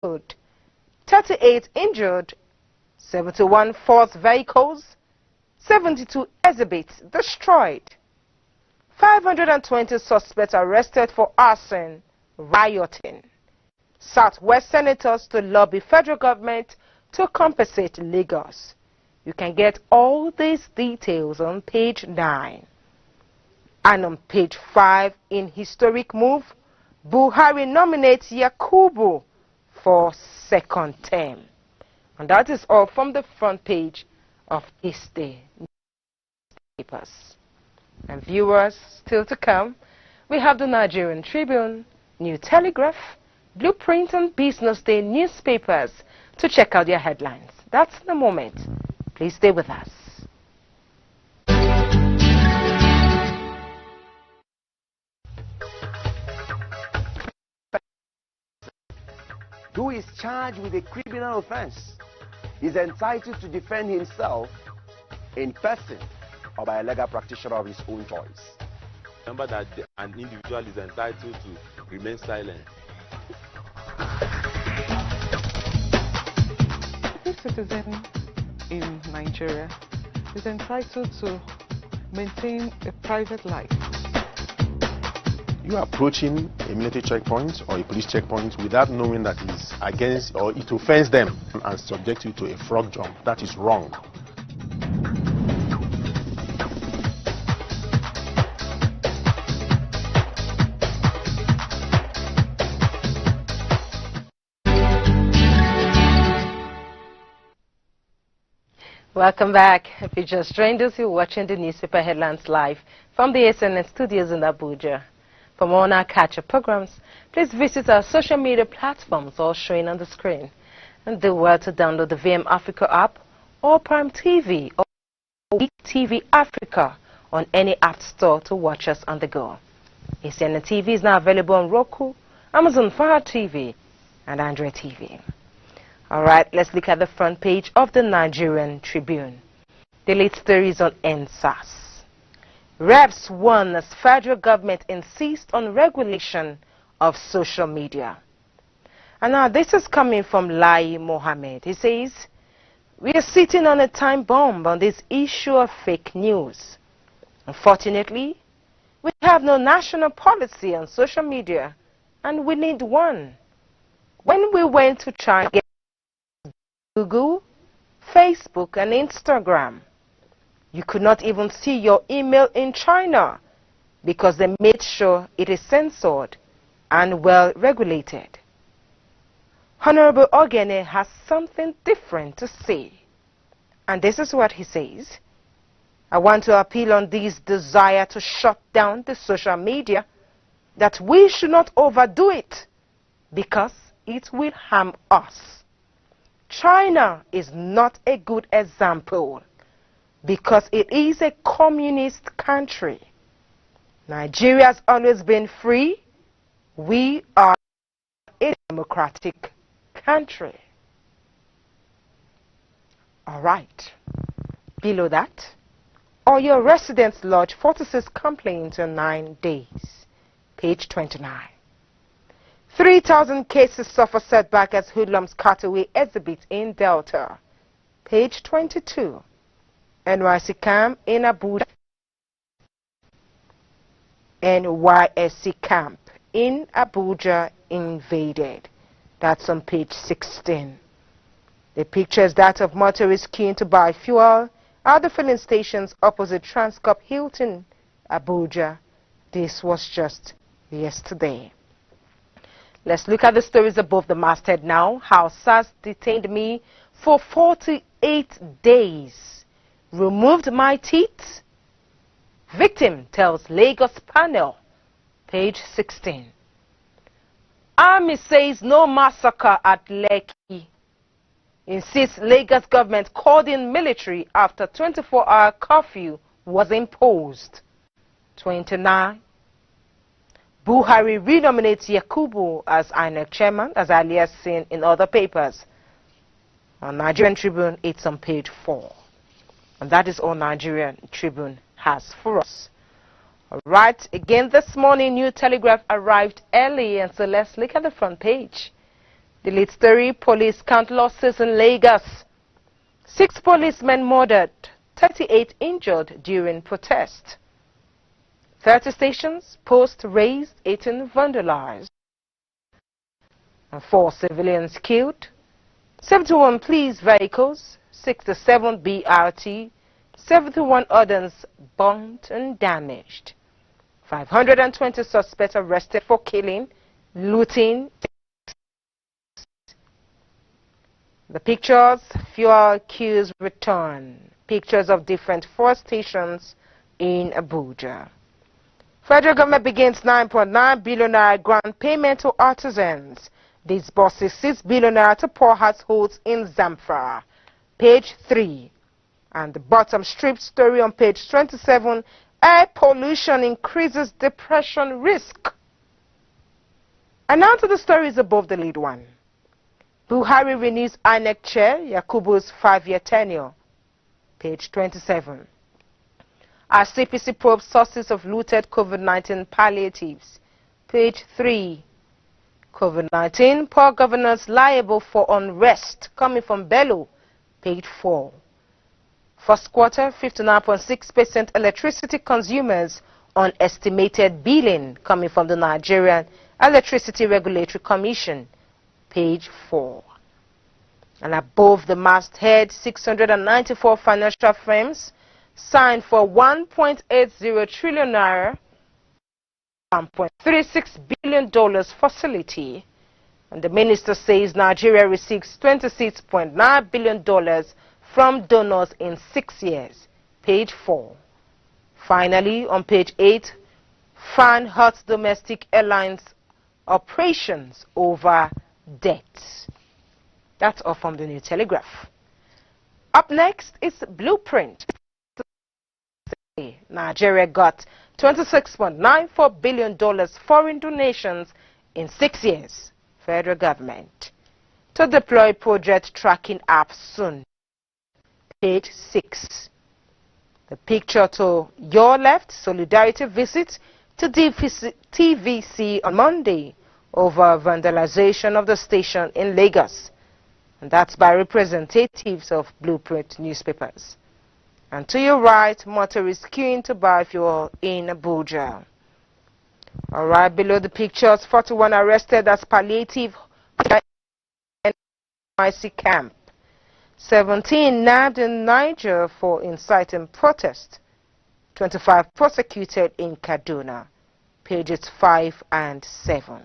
killed, 38 injured, 71 forced vehicles, 72 exhibits destroyed, 520 suspects arrested for arson, rioting. Southwest senators to lobby federal government to compensate Lagos. You can get all these details on page 9. And on page 5, in historic move, Buhari nominates Yakubu for second term. And that is all from the front page of this day newspapers. And viewers, still to come, we have the Nigerian Tribune, New Telegraph, Blueprint and Business Day newspapers to check out their headlines. That's in a moment. Please stay with us. Who is charged with a criminal offense is entitled to defend himself in person or by a legal practitioner of his own choice. Remember that an individual is entitled to remain silent. Every citizen in Nigeria is entitled to maintain a private life. You are approaching a military checkpoint or a police checkpoint without knowing that it is against or it offends them and subject you to a frog jump. That is wrong. Welcome back. If you just joined us, you're watching the newspaper headlines live from the ACNN studios in Abuja. For more on our catch-up programs, please visit our social media platforms all showing on the screen. And do well to download the VM Africa app or Prime TV or Week TV Africa on any app store to watch us on the go. ACNN TV is now available on Roku, Amazon Fire TV, and Android TV. All right, let's look at the front page of the Nigerian Tribune. The lead story is on NSAS. Reps warn as federal government insists on regulation of social media. And now this is coming from Lai Mohammed. He says, we are sitting on a time bomb on this issue of fake news. Unfortunately, we have no national policy on social media, and we need one. When we went to try and get Google, Facebook, and Instagram, you could not even see your email in China because they made sure it is censored and well regulated. Honorable Ogene has something different to say. And this is what he says. I want to appeal on this desire to shut down the social media that we should not overdo it because it will harm us. China is not a good example because it is a communist country. Nigeria has always been free. We are a democratic country. All right. Below that, Oyo residents lodge 46 complaints in 9 days. Page 29. 3,000 cases suffer setback as hoodlums cut away exhibit in Delta. Page 22. NYSC camp in Abuja. NYSC camp in Abuja invaded. That's on page 16. The picture is that of motorists queuing to buy fuel at the filling stations opposite Transcorp Hilton, Abuja. This was just yesterday. Let's look at the stories above the masthead now. How SARS detained me for 48 days. Removed my teeth. Victim tells Lagos panel. Page 16. Army says no massacre at Lekki. Insists Lagos government called in military after 24-hour curfew was imposed. 29. Buhari renominates Yakubu as INEC chairman, as earlier seen in other papers. On Nigerian Tribune, it's on page 4. And that is all Nigerian Tribune has for us. All right, again this morning, New Telegraph arrived early, and so let's look at the front page. The lead story, police count losses in Lagos. 6 policemen murdered, 38 injured during protest. 30 stations, posts razed, 18 vandalized. And 4 civilians killed. 71 police vehicles, 67 BRT, 71 others burnt and damaged. 520 suspects arrested for killing, looting. The pictures, fuel queues return. Pictures of different 4 stations in Abuja. Federal government begins 9.9 billion naira grant payment to artisans. Disburses 6 billion naira to poor households in Zamfara. Page 3. And the bottom strip story on page 27, air pollution increases depression risk. And now to the stories above the lead one. Buhari renews INEC chair, Yakubu's 5-year tenure. Page 27. Our CPC probes sources of looted COVID-19 palliatives. Page 3. COVID-19, poor governance liable for unrest, coming from Bello. Page 4. First quarter, 59.6% electricity consumers on estimated billing, coming from the Nigerian Electricity Regulatory Commission. Page 4. And above the masthead, 694 financial firms signed for 1.80 trillion naira, $1.36 billion facility. And the minister says Nigeria receives $26.9 billion from donors in 6 years. Page 4. Finally, on page 8, FAN hurts domestic airlines operations over debt. That's all from the New Telegraph. Up next is Blueprint. Nigeria got $26.94 billion foreign donations in 6 years. Federal government to deploy project tracking app soon. Page 6. The picture to your left, solidarity visit to TVC on Monday over vandalization of the station in Lagos. And that's by representatives of Blueprint newspapers. And to your right, motorists queuing to buy fuel in Abuja. All right, below the pictures, 41 arrested as palliative NYC camp. 17 nabbed in Niger for inciting protest. 25 prosecuted in Kaduna. Pages 5 and 7.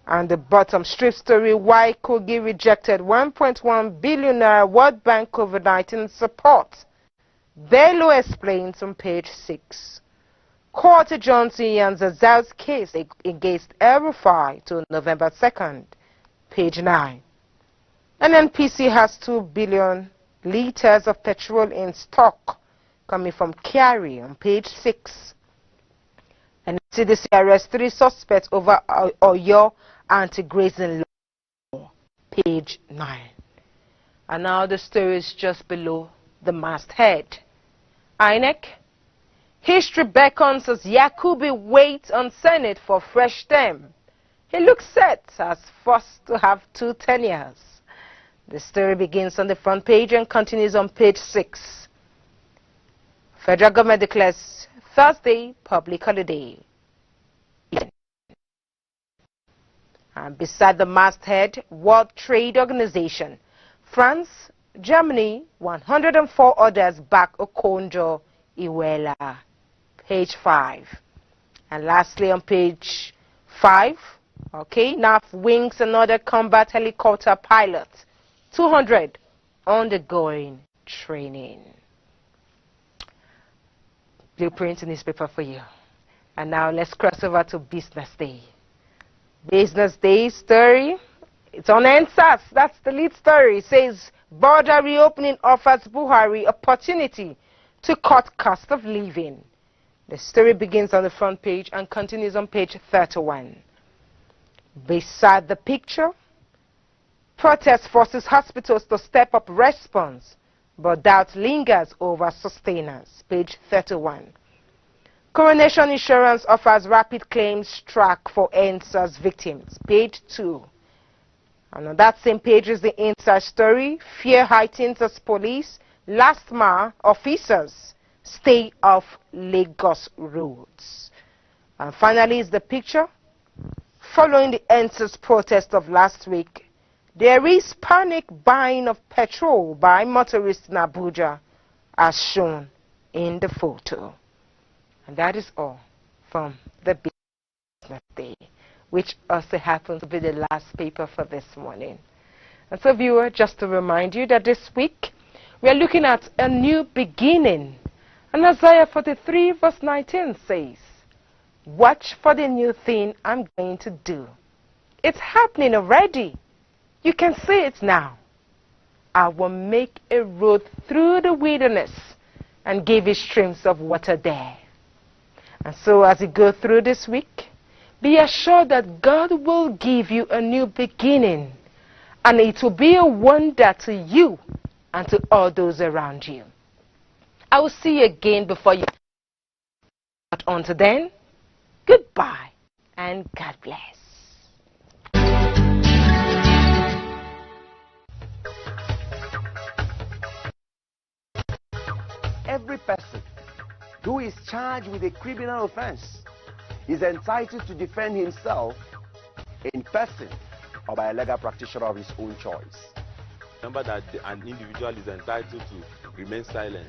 And the bottom strip story, why Kogi rejected 1.1 billion naira World Bank COVID-19 support. Bello explains on page 6. Court Johnson and Zazal's case against El-Rufai to November 2nd. Page 9. NNPC has 2 billion liters of petrol in stock, coming from Kyari on page 6. And CDC arrests 3 suspects over Oyo anti-grazing law, page 9. And now the story is just below the masthead. INEC, history beckons as Yakubu waits on Senate for fresh term. He looks set as forced to have 2 tenures. The story begins on the front page and continues on page 6. Federal government declares Thursday public holiday. And beside the masthead, World Trade Organization, France, Germany, 104 others back Okonjo Iweala. Page 5. And lastly on page 5, okay, NAF wings another combat helicopter pilot. 200 undergoing training. Blueprint newspaper for you. And now let's cross over to Business Day. Business Day story. It's on NSAS. That's the lead story. It says border reopening offers Buhari opportunity to cut cost of living. The story begins on the front page and continues on page 31. Beside the picture, protest forces hospitals to step up response, but doubt lingers over sustainers. Page 31. Coronation Insurance offers rapid claims track for NSAS victims. Page 2. And on that same page is the inside story. Fear heightens as police, last mile officers stay off Lagos roads. And finally is the picture. Following the NSAS protest of last week, there is panic buying of petrol by motorists in Abuja, as shown in the photo. And that is all from the Business Day, which also happens to be the last paper for this morning. And so, viewer, just to remind you that this week we are looking at a new beginning. And Isaiah 43 verse 19 says, "Watch for the new thing I'm going to do. It's happening already. You can see it now. I will make a road through the wilderness and give you streams of water there." And so as you go through this week, be assured that God will give you a new beginning, and it will be a wonder to you and to all those around you. I will see you again before you. But until then, goodbye and God bless. Every person who is charged with a criminal offense is entitled to defend himself in person or by a legal practitioner of his own choice. Remember that an individual is entitled to remain silent